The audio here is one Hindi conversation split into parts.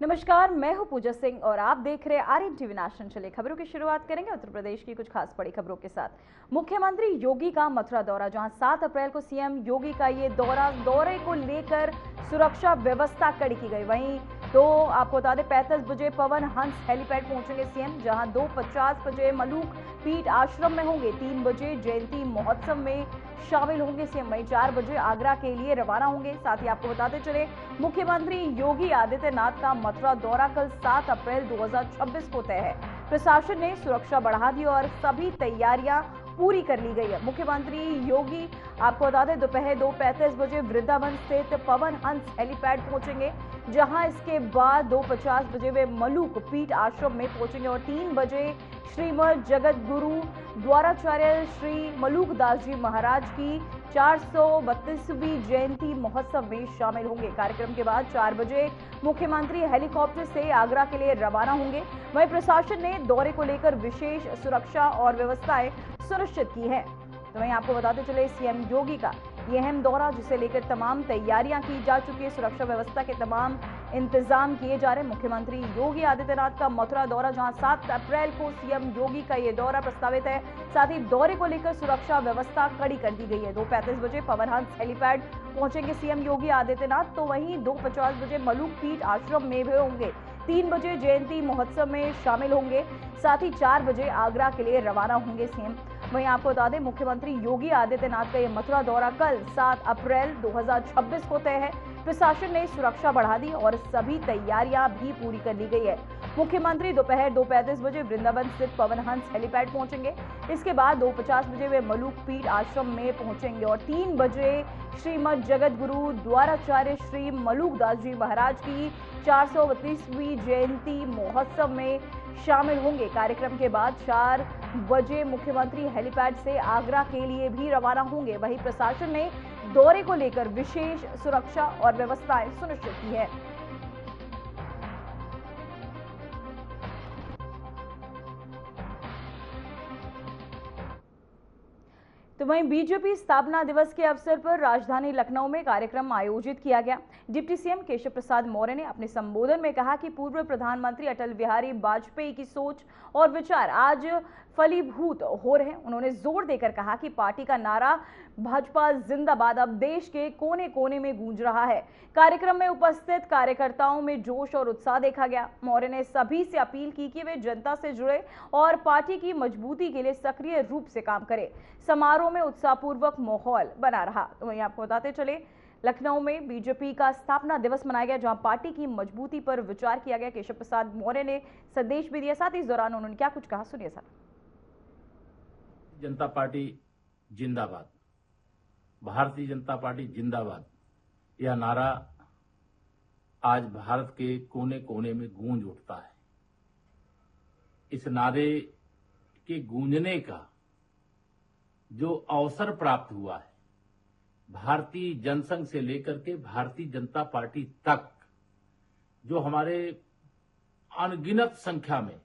नमस्कार, मैं हूं पूजा सिंह और आप देख रहे हैं आर्यन टीवी नेशनल। चलिए खबरों की शुरुआत करेंगे उत्तर प्रदेश की कुछ खास बड़ी खबरों के साथ। मुख्यमंत्री योगी का मथुरा दौरा, जहां 7 अप्रैल को सीएम योगी का ये दौरे को लेकर सुरक्षा व्यवस्था कड़ी की गई। वहीं आपको बता दें 35 बजे पवन हंस हेलीपैड पहुंचेंगे सीएम, जहां 2:50 बजे मलूक पीठ आश्रम में होंगे। 3 बजे जयंती महोत्सव में शामिल होंगे सीएम। वहीं 4 बजे आगरा के लिए रवाना होंगे। साथ ही आपको बताते चले मुख्यमंत्री योगी आदित्यनाथ का मथुरा दौरा कल 7 अप्रैल 2026 को तय है। प्रशासन ने सुरक्षा बढ़ा दी और सभी तैयारियां पूरी कर ली गई है। मुख्यमंत्री योगी आपको बता दें दोपहर 2:35 बजे वृंदावन स्थित पवन हंस हेलीपैड पहुंचेंगे, जहां इसके बाद 2:50 बजे वे मलूक पीठ आश्रम में पहुंचेंगे और 3 बजे श्रीमद जगत गुरु द्वाराचार्य श्री मलूक दास जी महाराज की 432वीं जयंती महोत्सव में शामिल होंगे। कार्यक्रम के बाद 4 बजे मुख्यमंत्री हेलीकॉप्टर से आगरा के लिए रवाना होंगे। वहीं प्रशासन ने दौरे को लेकर विशेष सुरक्षा और व्यवस्थाएं सुनिश्चित की है। तो वहीं आपको बताते चले सीएम योगी का यह अहम दौरा, जिसे लेकर तमाम तैयारियां की जा चुकी है। सुरक्षा व्यवस्था के तमाम इंतजाम किए जा रहे हैं। मुख्यमंत्री योगी आदित्यनाथ का मथुरा दौरा, जहां 7 अप्रैल को सीएम योगी का यह दौरा प्रस्तावित है। साथ ही दौरे को लेकर सुरक्षा व्यवस्था कड़ी कर दी गई है। 2:35 बजे पवन हंस हेलीपैड पहुंचेंगे सीएम योगी आदित्यनाथ, तो वहीं 2:50 बजे मलूक पीठ आश्रम में भी होंगे। 3 बजे जयंती महोत्सव में शामिल होंगे। साथ ही 4 बजे आगरा के लिए रवाना होंगे सीएम। वहीं आपको बता दें मुख्यमंत्री योगी आदित्यनाथ का यह मथुरा दौरा कल 7 अप्रैल 2026 को तय है। प्रशासन ने सुरक्षा बढ़ा दी और सभी तैयारियां भी पूरी कर ली गई है। मुख्यमंत्री दोपहर 2:35 बजे वृंदावन स्थित पवन हंस हेलीपैड पहुंचेंगे। इसके बाद 2:50 बजे वे मलूक पीठ आश्रम में पहुंचेंगे और 3 बजे श्रीमद जगत गुरु द्वाराचार्य श्री मलूक दास जी महाराज की 432वीं जयंती महोत्सव में शामिल होंगे। कार्यक्रम के बाद 4 बजे मुख्यमंत्री हेलीपैड से आगरा के लिए भी रवाना होंगे। वहीं प्रशासन ने दौरे को लेकर विशेष सुरक्षा और व्यवस्थाएं सुनिश्चित की है। तो वहीं बीजेपी स्थापना दिवस के अवसर पर राजधानी लखनऊ में कार्यक्रम आयोजित किया गया। डिप्टी सीएम केशव प्रसाद मौर्य ने अपने संबोधन में कहा कि पूर्व प्रधानमंत्री अटल बिहारी वाजपेयी की सोच और विचार आज फलीभूत हो रहे हैं। उन्होंने जोर देकर कहा कि पार्टी का नारा भाजपा जिंदाबाद अब देश के कोने कोने में गूंज रहा है। कार्यक्रम में उपस्थित कार्यकर्ताओं में जोश और उत्साह देखा गया। मौर्य ने सभी से अपील की कि वे जनता से जुड़े और पार्टी की मजबूती के लिए सक्रिय रूप से काम करें। समारोह में उत्साहपूर्वक माहौल बना रहा। तो वहीं आपको बताते चले लखनऊ में बीजेपी का स्थापना दिवस मनाया गया, जहां पार्टी की मजबूती पर विचार किया गया। केशव प्रसाद मौर्य ने संदेश भी दिया। साथ ही इस दौरान उन्होंने क्या कुछ कहा, सुनिए सर। जनता पार्टी जिंदाबाद, भारतीय जनता पार्टी जिंदाबाद, यह नारा आज भारत के कोने कोने में गूंज उठता है। इस नारे के गूंजने का जो अवसर प्राप्त हुआ है, भारतीय जनसंघ से लेकर के भारतीय जनता पार्टी तक, जो हमारे अनगिनत संख्या में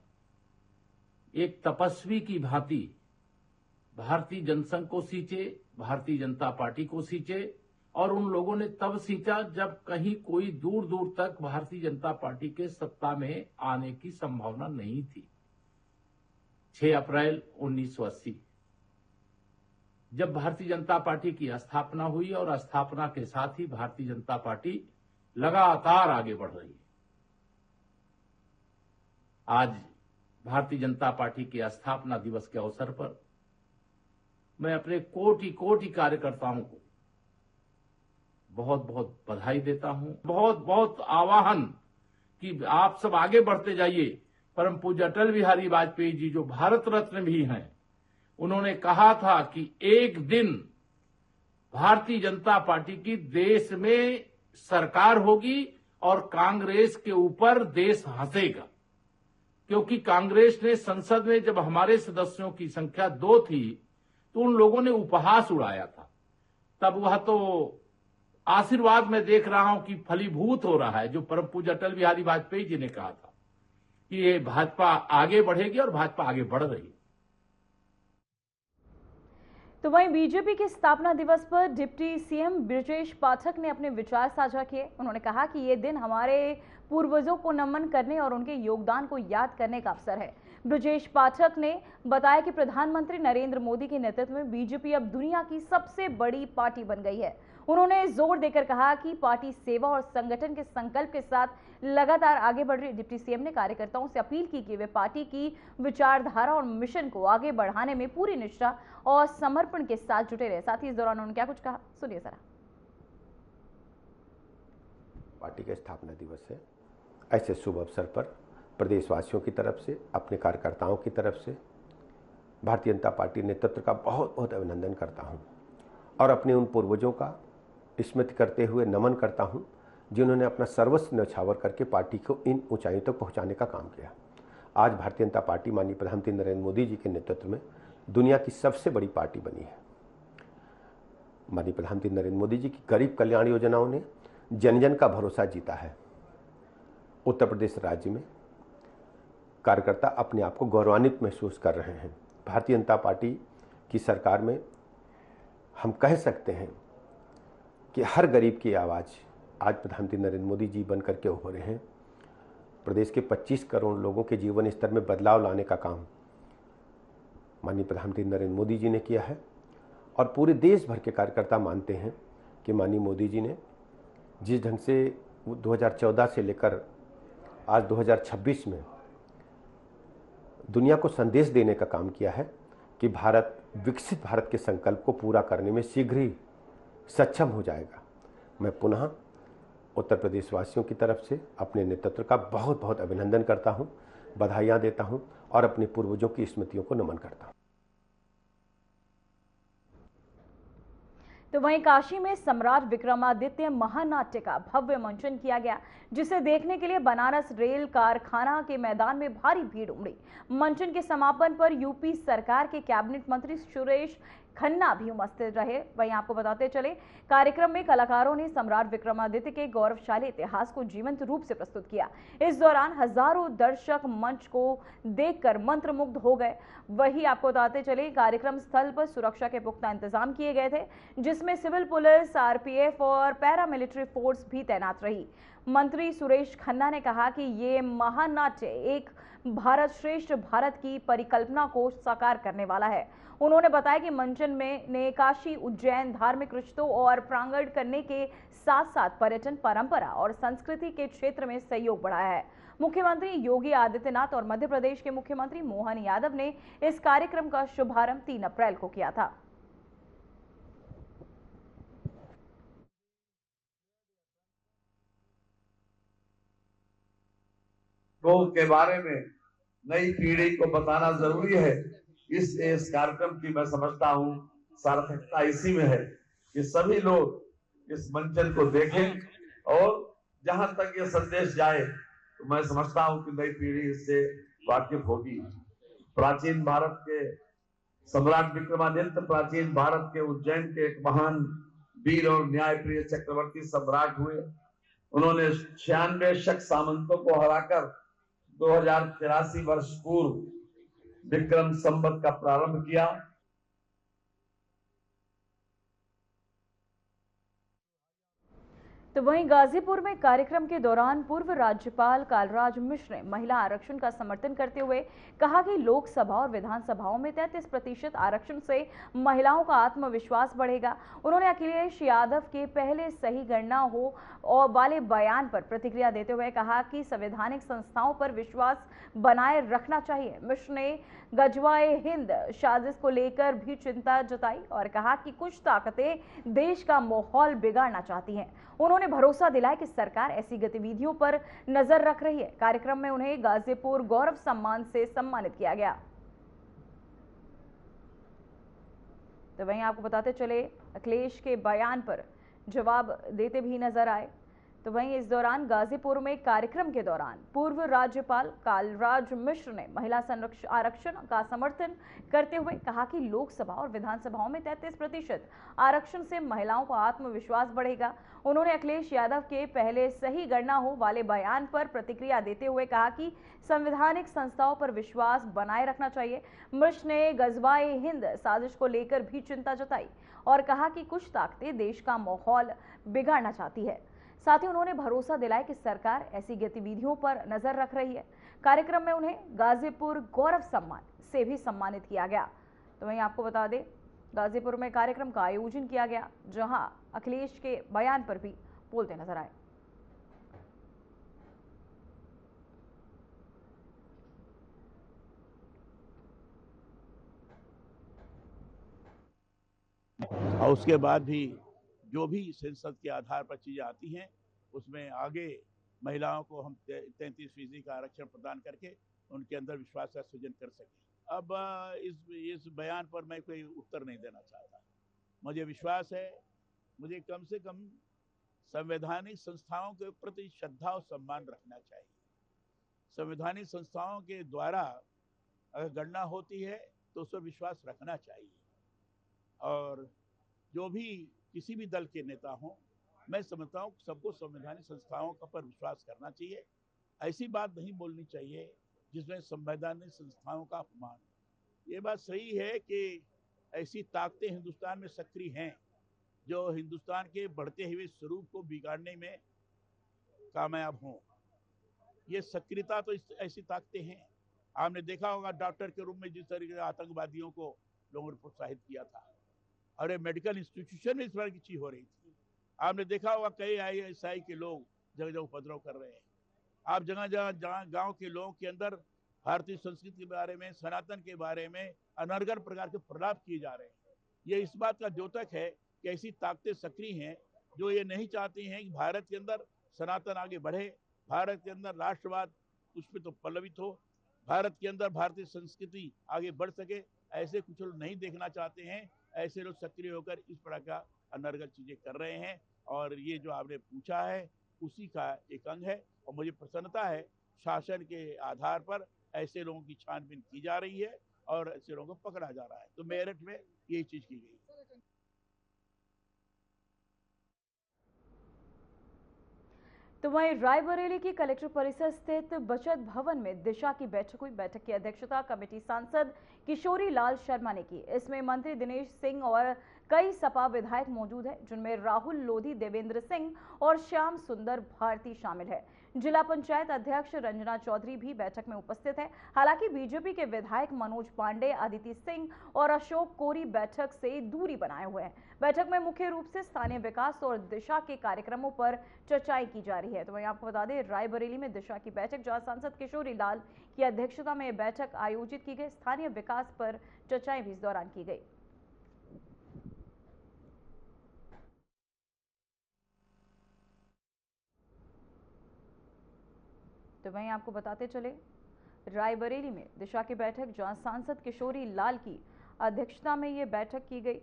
एक तपस्वी की भांति भारतीय जनसंघ को सींचे, भारतीय जनता पार्टी को सींचे, और उन लोगों ने तब सींचा जब कहीं कोई दूर दूर तक भारतीय जनता पार्टी के सत्ता में आने की संभावना नहीं थी। 6 अप्रैल 1980 जब भारतीय जनता पार्टी की स्थापना हुई, और स्थापना के साथ ही भारतीय जनता पार्टी लगातार आगे बढ़ रही है। आज भारतीय जनता पार्टी के स्थापना दिवस के अवसर पर मैं अपने कोटि कोटि कार्यकर्ताओं को बहुत बहुत बधाई देता हूं। बहुत बहुत आह्वान कि आप सब आगे बढ़ते जाइए। परम पूज्य अटल बिहारी वाजपेयी जी, जो भारत रत्न भी हैं, उन्होंने कहा था कि एक दिन भारतीय जनता पार्टी की देश में सरकार होगी और कांग्रेस के ऊपर देश हंसेगा। क्योंकि कांग्रेस ने संसद में जब हमारे सदस्यों की संख्या 2 थी, तो उन लोगों ने उपहास उड़ाया था। तब वह तो आशीर्वाद में देख रहा हूं कि फलीभूत हो रहा है, जो परम पूज्य अटल बिहारी वाजपेयी जी ने कहा था कि ये भाजपा आगे बढ़ेगी, और भाजपा आगे बढ़ रही है। तो वहीं बीजेपी के स्थापना दिवस पर डिप्टी सीएम ब्रजेश पाठक ने अपने विचार साझा किए। उन्होंने कहा कि ये दिन हमारे पूर्वजों को नमन करने और उनके योगदान को याद करने का अवसर है। ब्रजेश पाठक ने बताया कि प्रधानमंत्री नरेंद्र मोदी के नेतृत्व में बीजेपी अब दुनिया की सबसे बड़ी पार्टी बन गई है। उन्होंने जोर देकर कहा कि पार्टी सेवा और संगठन के संकल्प के साथ लगातार आगे बढ़ रही है। डिप्टी सीएम ने कार्यकर्ताओं से अपील की कि वे पार्टी की विचारधारा और मिशन को आगे बढ़ाने में पूरी निष्ठा और समर्पण के साथ जुटे रहे। साथ ही इस दौरान उन्होंने क्या कुछ कहा, सुनिए जरा। पार्टी का स्थापना दिवस है। ऐसे शुभ अवसर पर प्रदेशवासियों की तरफ से, अपने कार्यकर्ताओं की तरफ से भारतीय जनता पार्टी नेतृत्व का बहुत बहुत अभिनंदन करता हूं और अपने उन पूर्वजों का स्मृति करते हुए नमन करता हूं जिन्होंने अपना सर्वस्व न्यौछावर करके पार्टी को इन ऊंचाइयों तक पहुंचाने का काम किया। आज भारतीय जनता पार्टी माननीय प्रधानमंत्री नरेंद्र मोदी जी के नेतृत्व में दुनिया की सबसे बड़ी पार्टी बनी है। माननीय प्रधानमंत्री नरेंद्र मोदी जी की गरीब कल्याण योजनाओं ने जन जन का भरोसा जीता है। उत्तर प्रदेश राज्य में कार्यकर्ता अपने आप को गौरवान्वित महसूस कर रहे हैं। भारतीय जनता पार्टी की सरकार में हम कह सकते हैं कि हर गरीब की आवाज़ आज प्रधानमंत्री नरेंद्र मोदी जी बन करके हो रहे हैं। प्रदेश के 25 करोड़ लोगों के जीवन स्तर में बदलाव लाने का काम माननीय प्रधानमंत्री नरेंद्र मोदी जी ने किया है और पूरे देश भर के कार्यकर्ता मानते हैं कि माननीय मोदी जी ने जिस ढंग से 2014 से लेकर आज 2026 में दुनिया को संदेश देने का काम किया है कि भारत विकसित भारत के संकल्प को पूरा करने में शीघ्र ही सक्षम हो जाएगा। मैं पुनः उत्तर प्रदेश वासियों की तरफ से अपने नेतृत्व का बहुत बहुत अभिनंदन करता हूं, बधाइयां देता हूं और अपने पूर्वजों की स्मृतियों को नमन करता हूं। तो वहीं काशी में सम्राट विक्रमादित्य महानाट्य का भव्य मंचन किया गया, जिसे देखने के लिए बनारस रेल कारखाना के मैदान में भारी भीड़ उमड़ी। मंचन के समापन पर यूपी सरकार के कैबिनेट मंत्री सुरेश खन्ना भी उपस्थित रहे। वहीं आपको बताते चले, कार्यक्रम में कलाकारों ने सम्राट विक्रमादित्य के गौरवशाली इतिहास को जीवंत रूप से प्रस्तुत किया। इस दौरान हजारों दर्शक मंच को देखकर मंत्रमुग्ध हो गए। वहीं आपको बताते चले, कार्यक्रम स्थल पर सुरक्षा के पुख्ता इंतजाम किए गए थे, जिसमें सिविल पुलिस, आरपीएफ और पैरामिलिट्री फोर्स भी तैनात रही। मंत्री सुरेश खन्ना ने कहा कि ये महानाट्य एक भारत श्रेष्ठ भारत की परिकल्पना को साकार करने वाला है। उन्होंने बताया कि मंचन में ने काशी, उज्जैन धार्मिक रिश्तों और प्रांगण करने के साथ साथ पर्यटन, परंपरा और संस्कृति के क्षेत्र में सहयोग बढ़ाया है। मुख्यमंत्री योगी आदित्यनाथ और मध्य प्रदेश के मुख्यमंत्री मोहन यादव ने इस कार्यक्रम का शुभारंभ 3 अप्रैल को किया था। के बारे में नई पीढ़ी को बताना जरूरी है। इस कार्यक्रम की मैं समझता हूँ सार्थकता इसी में है कि सभी लोग इस मंचन को देखें और जहां तक ये संदेश जाए तो मैं समझता हूँ कि नई पीढ़ी इससे वाकिफ होगी। प्राचीन भारत के सम्राट विक्रमादित्य प्राचीन भारत के उज्जैन के एक महान वीर और न्यायप्रिय चक्रवर्ती सम्राट हुए। उन्होंने 96 शक सामंतों को हराकर 2083 वर्ष पूर्व विक्रम संवत का प्रारंभ किया। तो वहीं गाजीपुर में कार्यक्रम के दौरान पूर्व राज्यपाल कालराज मिश्र ने महिला आरक्षण का समर्थन करते हुए कहा कि लोकसभा और विधानसभाओं में 33% आरक्षण से महिलाओं का आत्मविश्वास बढ़ेगा। उन्होंने अखिलेश यादव के पहले सही गणना हो और वाले बयान पर प्रतिक्रिया देते हुए कहा कि संवैधानिक संस्थाओं पर विश्वास बनाए रखना चाहिए। मिश्र ने गजवाए हिंद साजिश को लेकर भी चिंता जताई और कहा कि कुछ ताकतें देश का माहौल बिगाड़ना चाहती हैं। उन्होंने भरोसा दिलाया कि सरकार ऐसी गतिविधियों पर नजर रख रही है। कार्यक्रम में उन्हें गाजीपुर गौरव सम्मान से सम्मानित किया गया। तो वहीं आपको बताते चले, अखिलेश के बयान पर जवाब देते भी नजर आए। तो वहीं इस दौरान गाजीपुर में कार्यक्रम के दौरान पूर्व राज्यपाल कालराज मिश्र ने महिला आरक्षण का समर्थन करते हुए कहा कि लोकसभा और विधानसभाओं में 33% आरक्षण से महिलाओं का आत्मविश्वास बढ़ेगा। उन्होंने अखिलेश यादव के पहले सही गणना हो वाले बयान पर प्रतिक्रिया देते हुए कहा कि संवैधानिक संस्थाओं पर विश्वास बनाए रखना चाहिए। मिश्र ने गजवाए हिंद साजिश को लेकर भी चिंता जताई और कहा कि कुछ ताकतें देश का माहौल बिगाड़ना चाहती है। साथ ही उन्होंने भरोसा दिलाया कि सरकार ऐसी गतिविधियों पर नजर रख रही है। कार्यक्रम में उन्हें गाजीपुर गौरव सम्मान से भी सम्मानित किया गया। तो वहीं आपको बता दें, गाजीपुर में कार्यक्रम का आयोजन किया गया, जहां अखिलेश के बयान पर भी बोलते नजर आए। और उसके बाद भी जो भी संसद के आधार पर चीजें आती हैं, उसमें आगे महिलाओं को हम 33% का आरक्षण प्रदान करके उनके अंदर विश्वास का सृजन कर सकें। अब इस बयान पर मैं कोई उत्तर नहीं देना चाहता। मुझे विश्वास है, मुझे कम से कम संवैधानिक संस्थाओं के प्रति श्रद्धा और सम्मान रखना चाहिए। संवैधानिक संस्थाओं के द्वारा अगर गणना होती है तो उस पर विश्वास रखना चाहिए। और जो भी किसी भी दल के नेता हों, मैं समझता हूँ सबको संवैधानिक संस्थाओं का पर विश्वास करना चाहिए। ऐसी बात नहीं बोलनी चाहिए जिसमें संवैधानिक संस्थाओं का अपमान। ये बात सही है कि ऐसी ताकतें हिंदुस्तान में सक्रिय हैं जो हिंदुस्तान के बढ़ते हुए स्वरूप को बिगाड़ने में कामयाब हों। ये सक्रियता तो ऐसी ताकतें हैं। आपने देखा होगा डॉक्टर के रूप में जिस तरीके से आतंकवादियों को लोगों ने प्रोत्साहित किया था, और ये मेडिकल इंस्टीट्यूशन में इस तरह की चीज हो रही थी। आपने देखा होगा कई ISI के लोग जगह जगह उपद्रव कर रहे हैं। आप जगह जगह गांव के लोगों के अंदर भारतीय संस्कृति के बारे में, सनातन के बारे में अनर्गल प्रकार के प्रलाप किए जा रहे हैं। ये इस बात का द्योतक है कि ऐसी ताकतें सक्रिय हैं जो ये नहीं चाहती हैं कि भारत के अंदर सनातन आगे बढ़े, भारत के अंदर राष्ट्रवाद उस पर तो पल्लवित हो, भारत के अंदर भारतीय संस्कृति आगे बढ़ सके। ऐसे कुछ लोग नहीं देखना चाहते हैं। ऐसे लोग सक्रिय होकर इस प्रकार का अनर्गल चीजें कर रहे हैं, और ये जो आपने पूछा है उसी का एक अंग है। और मुझे प्रसन्नता है शासन के आधार पर ऐसे लोगों की छानबीन की जा रही है और ऐसे लोगों को पकड़ा जा रहा है। तो मेरठ में यही चीज की गई। तो वहीं रायबरेली की कलेक्टर परिसर स्थित बचत भवन में दिशा की बैठक हुई। बैठक की अध्यक्षता कमेटी सांसद किशोरी लाल शर्मा ने की। इसमें मंत्री दिनेश सिंह और कई सपा विधायक मौजूद हैं, जिनमें राहुल लोधी, देवेंद्र सिंह और श्याम सुंदर भारती शामिल है। जिला पंचायत अध्यक्ष रंजना चौधरी भी बैठक में उपस्थित है। हालांकि बीजेपी के विधायक मनोज पांडे, अदिति सिंह और अशोक कोरी बैठक से दूरी बनाए हुए हैं। बैठक में मुख्य रूप से स्थानीय विकास और दिशा के कार्यक्रमों पर चर्चाएं की जा रही है। तो वहीं आपको बता दें, रायबरेली में दिशा की बैठक, जहां सांसद किशोरी लाल की अध्यक्षता में बैठक आयोजित की गई। स्थानीय विकास पर चर्चाएं भी इस दौरान की गई। तो वहीं आपको बताते चले, रायबरेली में दिशा की बैठक, जहां सांसद किशोरी लाल की अध्यक्षता में ये बैठक की गई।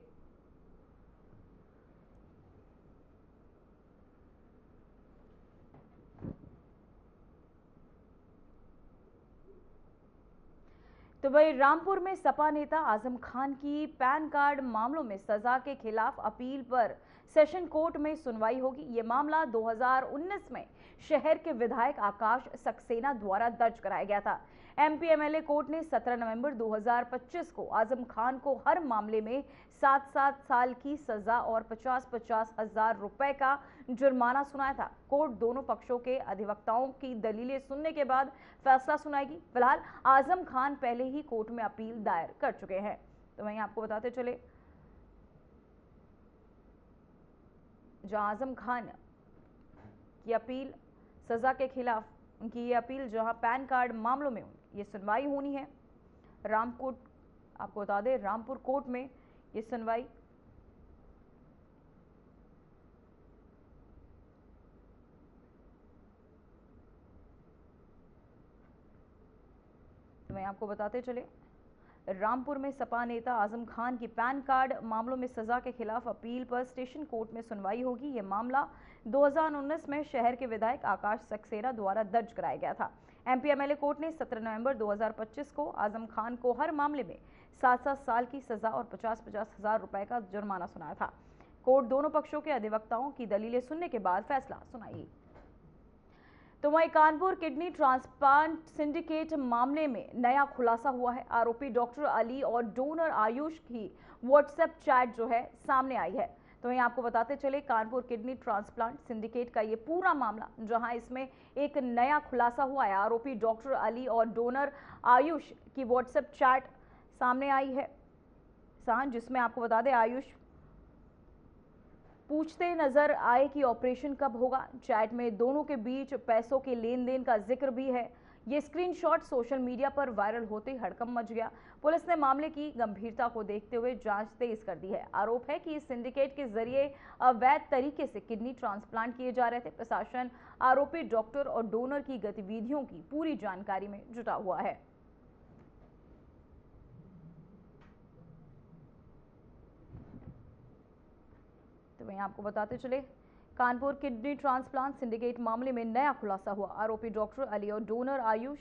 तो वहीं रामपुर में सपा नेता आजम खान की पैन कार्ड मामलों में सजा के खिलाफ अपील पर सेशन कोर्ट में सुनवाई होगी। ये मामला 2019 में शहर के विधायक आकाश सक्सेना द्वारा दर्ज कराया गया था। MP MLA कोर्ट ने 17 नवंबर 2025 को आजम खान को हर मामले में 7-7 साल की सजा और 50-50 हजार रुपए का जुर्माना सुनाया था। कोर्ट दोनों पक्षों के अधिवक्ताओं की दलीलें सुनने के बाद फैसला सुनाएगी। फिलहाल आजम खान पहले ही कोर्ट में अपील दायर कर चुके हैं। तो वहीं आपको बताते चले, जहां आजम खान की अपील सजा के खिलाफ, उनकी ये अपील, जहां पैन कार्ड मामलों में ये सुनवाई होनी है रामपुर, आपको बता दें रामपुर कोर्ट में ये सुनवाई। तो मैं आपको बताते चले, रामपुर में सपा नेता आजम खान की पैन कार्ड मामलों में सजा के खिलाफ अपील पर स्टेशन कोर्ट में सुनवाई होगी। यह मामला 2019 में शहर के विधायक आकाश सक्सेना द्वारा दर्ज कराया गया था। MP MLA कोर्ट ने 17 नवंबर 2025 को आजम खान को हर मामले में 7-7 साल की सजा और 50-50 हजार रुपए का जुर्माना सुनाया था। कोर्ट दोनों पक्षों के अधिवक्ताओं की दलीलें सुनने के बाद फैसला सुनाएगी। तो वहीं कानपुर किडनी ट्रांसप्लांट सिंडिकेट मामले में नया खुलासा हुआ है। आरोपी डॉक्टर अली और डोनर आयुष की व्हाट्सएप चैट जो है सामने आई है। तो वहीं आपको बताते चले कानपुर किडनी ट्रांसप्लांट सिंडिकेट का ये पूरा मामला, जहां इसमें एक नया खुलासा हुआ है। आरोपी डॉक्टर अली और डोनर आयुष की व्हाट्सएप चैट सामने आई है, जिसमें आपको बता दें आयुष पूछते नजर आए कि ऑपरेशन कब होगा। चैट में दोनों के बीच पैसों के लेन देन का जिक्र भी है। ये स्क्रीनशॉट सोशल मीडिया पर वायरल होते हड़कंप मच गया। पुलिस ने मामले की गंभीरता को देखते हुए जांच तेज कर दी है। आरोप है कि इस सिंडिकेट के जरिए अवैध तरीके से किडनी ट्रांसप्लांट किए जा रहे थे। प्रशासन आरोपी डॉक्टर और डोनर की गतिविधियों की पूरी जानकारी में जुटा हुआ है। तो वहीं आपको बताते चले कानपुर किडनी ट्रांसप्लांट सिंडिकेट मामले में नया खुलासा हुआ। आरोपी डॉक्टर अली और डोनर आयुष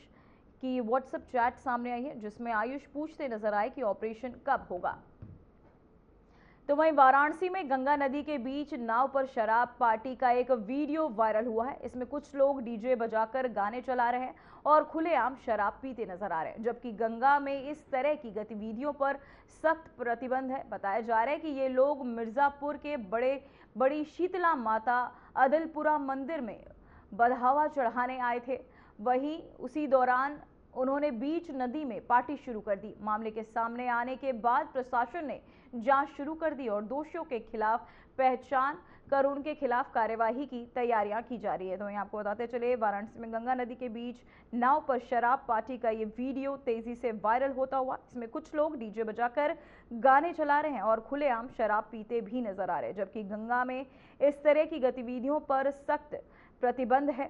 की व्हाट्सएप चैट सामने आई है, जिसमें आयुष पूछते नजर आए कि ऑपरेशन कब होगा। तो वहीं वाराणसी में गंगा नदी के बीच नाव पर शराब पार्टी का एक वीडियो वायरल हुआ है। इसमें कुछ लोग डीजे बजाकर गाने चला रहे हैं और खुलेआम शराब पीते नजर आ रहे हैं, जबकि गंगा में इस तरह की गतिविधियों पर सख्त प्रतिबंध है। बताया जा रहा है कि ये लोग मिर्जापुर के बड़ी शीतला माता अदलपुरा मंदिर में बढ़ावा चढ़ाने आए थे। वहीं उसी दौरान उन्होंने बीच नदी में पार्टी शुरू कर दी। मामले के सामने आने के बाद प्रशासन ने जांच शुरू कर दी और दोषियों के खिलाफ पहचान कर उनके खिलाफ कार्यवाही की तैयारियां की जा रही है। तो वहीं आपको बताते चले वाराणसी में गंगा नदी के बीच नाव पर शराब पार्टी का ये वीडियो तेजी से वायरल होता हुआ। इसमें कुछ लोग डीजे बजाकर गाने चला रहे हैं और खुलेआम शराब पीते भी नजर आ रहे हैं, जबकि गंगा में इस तरह की गतिविधियों पर सख्त प्रतिबंध है।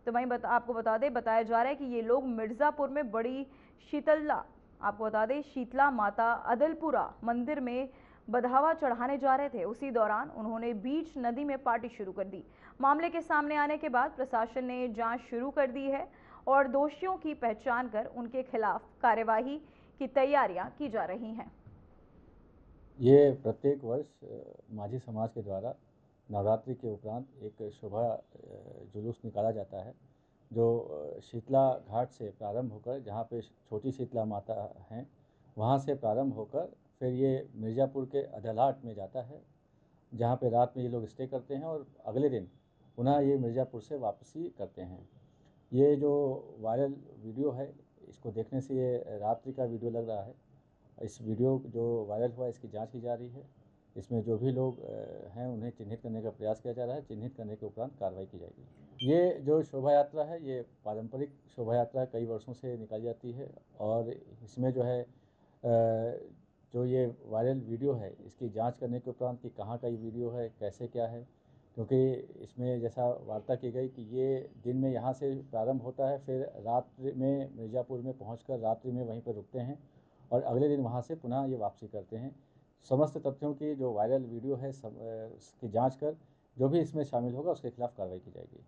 तो वहीं आपको बताया जा रहा है कि ये लोग मिर्जापुर में बड़ी शीतला माता अदलपुरा मंदिर में बढ़ावा चढ़ाने जा रहे थे। उसी दौरान उन्होंने बीच नदी में पार्टी शुरू कर दी। मामले के सामने आने के बाद प्रशासन ने जांच शुरू कर दी है और दोषियों की पहचान कर उनके खिलाफ कार्यवाही की तैयारियां की जा रही हैं। ये प्रत्येक वर्ष माझी समाज के द्वारा नवरात्रि के उपरांत एक शोभा जुलूस निकाला जाता है, जो शीतला घाट से प्रारंभ होकर, जहाँ पे छोटी शीतला माता हैं, वहाँ से प्रारंभ होकर फिर ये मिर्ज़ापुर के अदलहाट में जाता है, जहाँ पे रात में ये लोग स्टे करते हैं और अगले दिन पुनः ये मिर्ज़ापुर से वापसी करते हैं। ये जो वायरल वीडियो है, इसको देखने से ये रात्रि का वीडियो लग रहा है। इस वीडियो जो वायरल हुआ, इसकी जांच की जा रही है। इसमें जो भी लोग हैं उन्हें चिन्हित करने का प्रयास किया जा रहा है। चिन्हित करने के उपरांत कार्रवाई की जाएगी। ये जो शोभा यात्रा है, ये पारंपरिक शोभा यात्रा कई वर्षों से निकाली जाती है और इसमें जो है जो ये वायरल वीडियो है, इसकी जांच करने के उपरांत कि कहाँ का ये वीडियो है, कैसे क्या है, क्योंकि इसमें जैसा वार्ता की गई कि ये दिन में यहाँ से प्रारंभ होता है, फिर रात्रि में मिर्ज़ापुर में पहुँचकर रात्रि में वहीं पर रुकते हैं और अगले दिन वहाँ से पुनः ये वापसी करते हैं। समस्त तथ्यों की जो वायरल वीडियो है उसकी जांच कर जो भी इसमें शामिल होगा उसके खिलाफ कार्रवाई की जाएगी।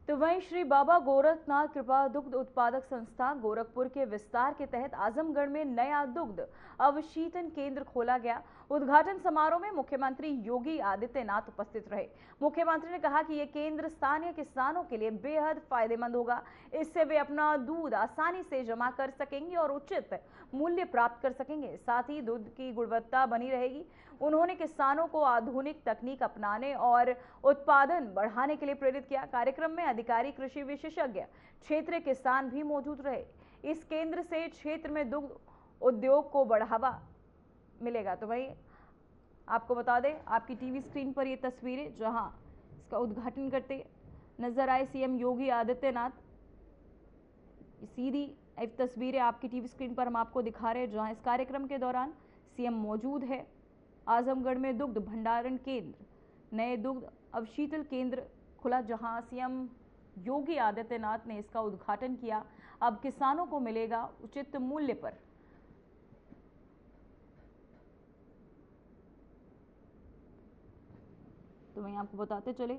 तो वहीं श्री बाबा गोरखनाथ कृपा दुग्ध उत्पादक संस्था गोरखपुर के विस्तार के तहत आजमगढ़ में नया दुग्ध अवशीतन केंद्र खोला गया। उद्घाटन समारोह में मुख्यमंत्री योगी आदित्यनाथ उपस्थित रहे। मुख्यमंत्री ने कहा कि यह केंद्र स्थानीय किसानों के लिए बेहद फायदेमंद होगा। इससे वे अपना दूध आसानी से जमा कर सकेंगे और उचित मूल्य प्राप्त कर सकेंगे। साथ ही दूध की गुणवत्ता बनी रहेगी। उन्होंने किसानों को आधुनिक तकनीक अपनाने और उत्पादन बढ़ाने के लिए प्रेरित किया। कार्यक्रम में अधिकारी, कृषि विशेषज्ञ, क्षेत्रीय किसान भी मौजूद रहे। इस केंद्र से क्षेत्र में दुग्ध उद्योग को बढ़ावा मिलेगा। तो वही आपको बता दें, आपकी टीवी स्क्रीन पर ये तस्वीरें जहां इसका उद्घाटन करते नजर आए सीएम योगी आदित्यनाथ। सीधी तस्वीरें आपकी टीवी स्क्रीन पर हम आपको दिखा रहे हैं, जहां इस कार्यक्रम के दौरान सीएम मौजूद है। आजमगढ़ में दुग्ध भंडारण केंद्र, नए दुग्ध अवशीतल केंद्र खुला, जहां सीएम योगी आदित्यनाथ ने इसका उद्घाटन किया। अब किसानों को मिलेगा उचित मूल्य पर। तो वहीं आपको बताते चले,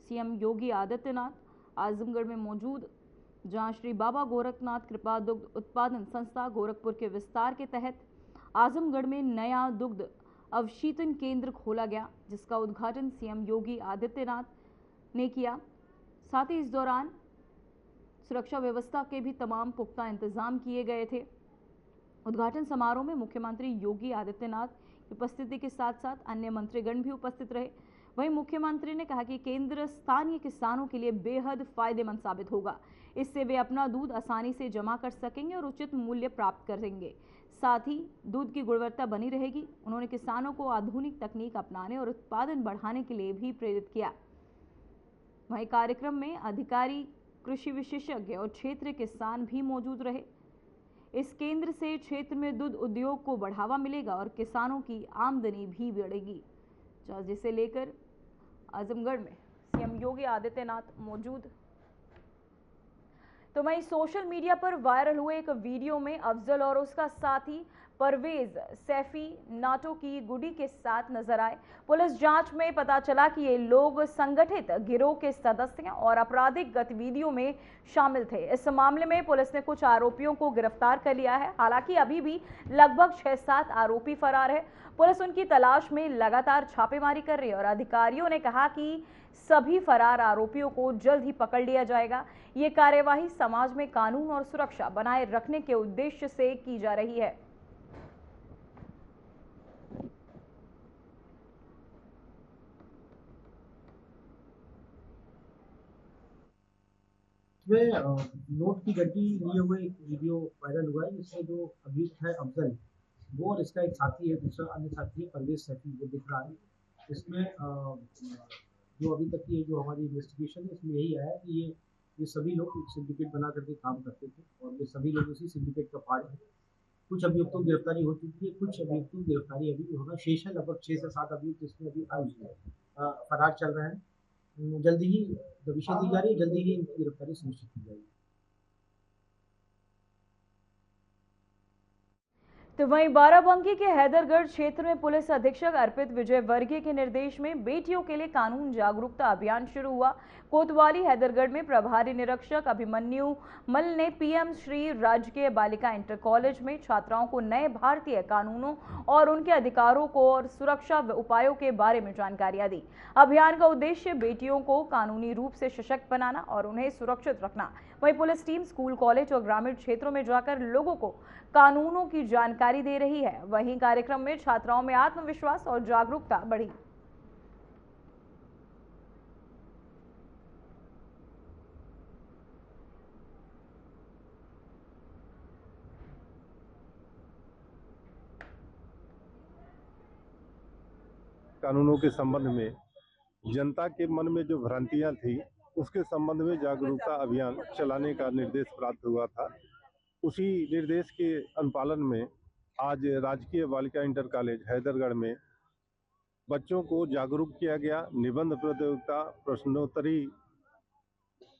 सीएम योगी आदित्यनाथ आजमगढ़ में मौजूद, जहां श्री बाबा गोरखनाथ कृपा दुग्ध उत्पादन संस्था गोरखपुर के विस्तार के तहत आजमगढ़ में नया दुग्ध अवशीतन केंद्र खोला गया, जिसका उद्घाटन सीएम योगी आदित्यनाथ ने किया। साथ ही इस दौरान सुरक्षा व्यवस्था के भी तमाम पुख्ता इंतजाम किए गए थे। उद्घाटन समारोह में मुख्यमंत्री योगी आदित्यनाथ की उपस्थिति के साथ साथ अन्य मंत्रीगण भी उपस्थित रहे। वहीं मुख्यमंत्री ने कहा कि केंद्र स्थानीय किसानों के लिए बेहद फायदेमंद साबित होगा। इससे वे अपना दूध आसानी से जमा कर सकेंगे और उचित मूल्य प्राप्त करेंगे। साथ ही दूध की गुणवत्ता बनी रहेगी। उन्होंने किसानों को आधुनिक तकनीक अपनाने और उत्पादन बढ़ाने के लिए भी प्रेरित किया। वहीं कार्यक्रम में अधिकारी, कृषि विशेषज्ञ और क्षेत्रीय किसान भी मौजूद रहे। इस केंद्र से क्षेत्र में दूध उद्योग को बढ़ावा मिलेगा और किसानों की आमदनी भी बढ़ेगी। जिसे लेकर आजमगढ़ में सीएम योगी आदित्यनाथ मौजूद। तो वहीं सोशल मीडिया पर वायरल हुए एक वीडियो में अफजल और उसका साथी परवेज सैफी नाटो की गुडी के साथ नजर आए। पुलिस जांच में पता चला कि ये लोग संगठित गिरोह के सदस्य हैं और आपराधिक गतिविधियों में शामिल थे। इस मामले में पुलिस ने कुछ आरोपियों को गिरफ्तार कर लिया है। हालांकि अभी भी लगभग 6-7 आरोपी फरार है। पुलिस उनकी तलाश में लगातार छापेमारी कर रही है और अधिकारियों ने कहा कि सभी फरार आरोपियों को जल्द ही पकड़ लिया जाएगा। ये कार्यवाही समाज में कानून और सुरक्षा बनाए रखने के उद्देश्य से की जा रही है। नोट की गड्डी लिए हुए एक वीडियो वायरल हुआ है, जिसमें जो अभियुक्त है अफजल, वो और इसका एक साथी है, दूसरा अन्य साथी है परवेज सैफी, वो दिख रहा है। इसमें जो अभी तक की जो हमारी इन्वेस्टिगेशन है, इसमें यही आया कि ये सभी लोग एक सिंडिकेट बना करके काम करते थे और ये सभी लोग उसी सिंडिकेट का पार्ट है। कुछ अभियुक्तों की गिरफ्तारी हो चुकी है, कुछ अभियुक्तों की गिरफ्तारी अभी होना शेष है। लगभग 6 से 7 अभियुक्त इसमें अभी फरार चल रहे हैं। जल्दी ही दबिशें दी जा रही है, जल्दी ही इनकी गिरफ्तारी सुनिश्चित की जाएगी। तो वहीं बाराबंकी के हैदरगढ़ क्षेत्र में पुलिस अधीक्षक अर्पित विजय वर्गीय के निर्देश में बेटियों के लिए कानून जागरूकता अभियान शुरू हुआ। कोतवाली हैदरगढ़ में प्रभारी निरीक्षक अभिमन्यु मल ने पीएम श्री राजकीय बालिका इंटर कॉलेज में छात्राओं को नए भारतीय कानूनों और उनके अधिकारों को और सुरक्षा उपायों के बारे में जानकारियां दी। अभियान का उद्देश्य बेटियों को कानूनी रूप से सशक्त बनाना और उन्हें सुरक्षित रखना। वहीं पुलिस टीम स्कूल, कॉलेज और ग्रामीण क्षेत्रों में जाकर लोगों को कानूनों की जानकारी दे रही है। वहीं कार्यक्रम में छात्राओं में आत्मविश्वास और जागरूकता बढ़ी। कानूनों के संबंध में जनता के मन में जो भ्रांतियां थी, उसके संबंध में जागरूकता अभियान चलाने का निर्देश प्राप्त हुआ था। उसी निर्देश के अनुपालन में आज राजकीय बालिका इंटर कॉलेज हैदरगढ़ में बच्चों को जागरूक किया गया। निबंध प्रतियोगिता, प्रश्नोत्तरी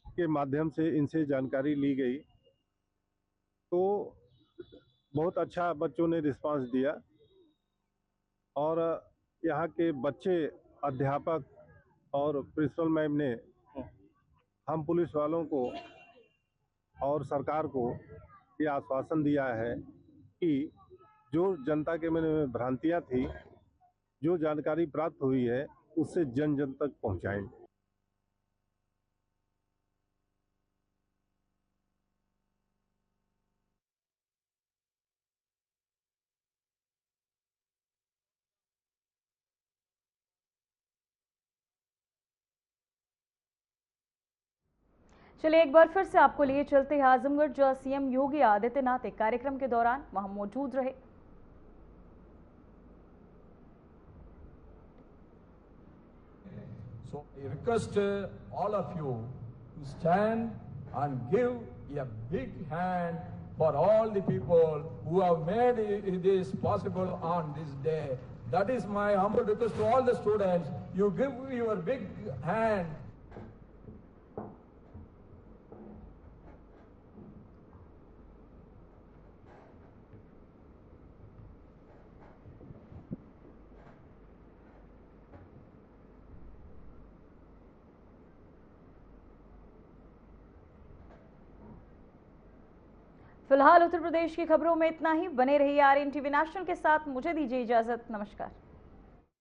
के माध्यम से इनसे जानकारी ली गई, तो बहुत अच्छा बच्चों ने रिस्पांस दिया और यहाँ के बच्चे, अध्यापक और प्रिंसिपल मैम ने हम पुलिस वालों को और सरकार को ये आश्वासन दिया है कि जो जनता के मन में भ्रांतियां थी, जो जानकारी प्राप्त हुई है, उससे जन जन तक पहुंचाएंगे। चलिए एक बार फिर से आपको लिए चलते हैं आजमगढ़, जहां सीएम योगी आदित्यनाथ एक कार्यक्रम के दौरान वहां मौजूद रहे। So I request all of you to stand and give a big hand for all the people who have made this possible on this day. That is my humble request to all the students. You give your big hand. फिलहाल उत्तर प्रदेश की खबरों में इतना ही। बने रहिए आरएन टीवी नेशनल के साथ। मुझे दीजिए इजाजत। नमस्कार।